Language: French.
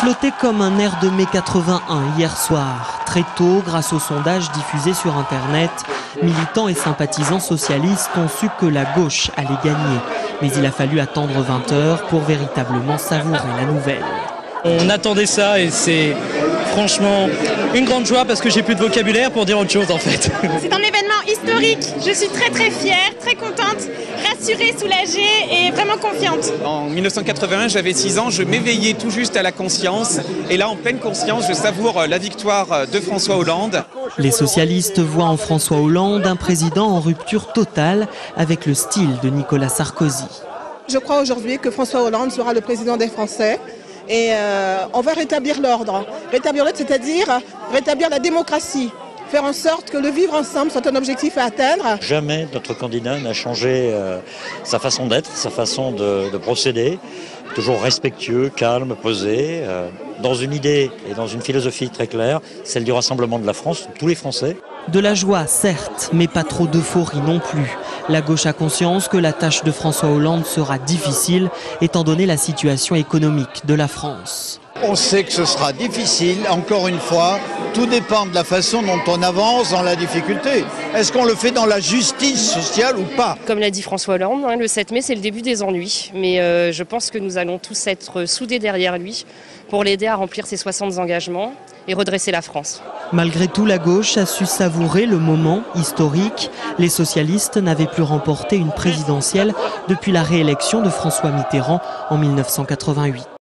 flottait comme un air de mai 81 hier soir. Très tôt, grâce aux sondages diffusés sur Internet, militants et sympathisants socialistes ont su que la gauche allait gagner. Mais il a fallu attendre 20 h pour véritablement savourer la nouvelle. On attendait ça et c'est franchement une grande joie parce que j'ai plus de vocabulaire pour dire autre chose en fait. C'est un événement historique. Je suis très fière, très contente, rassurée, soulagée et vraiment confiante. En 1981, j'avais 6 ans, je m'éveillais tout juste à la conscience. Et là, en pleine conscience, je savoure la victoire de François Hollande. Les socialistes voient en François Hollande un président en rupture totale avec le style de Nicolas Sarkozy. Je crois aujourd'hui que François Hollande sera le président des Français. Et on va rétablir l'ordre. Rétablir l'ordre, c'est-à-dire rétablir la démocratie. Faire en sorte que le vivre ensemble soit un objectif à atteindre. Jamais notre candidat n'a changé sa façon d'être, sa façon de procéder. Toujours respectueux, calme, posé, dans une idée et dans une philosophie très claire, celle du rassemblement de la France, de tous les Français. De la joie, certes, mais pas trop d'euphorie non plus. La gauche a conscience que la tâche de François Hollande sera difficile, étant donné la situation économique de la France. On sait que ce sera difficile, encore une fois, tout dépend de la façon dont on avance dans la difficulté. Est-ce qu'on le fait dans la justice sociale ou pas? Comme l'a dit François Hollande, le 7 mai c'est le début des ennuis, mais je pense que nous allons tous être soudés derrière lui pour l'aider à remplir ses 60 engagements et redresser la France. Malgré tout, la gauche a su savourer le moment historique. Les socialistes n'avaient plus remporté une présidentielle depuis la réélection de François Mitterrand en 1988.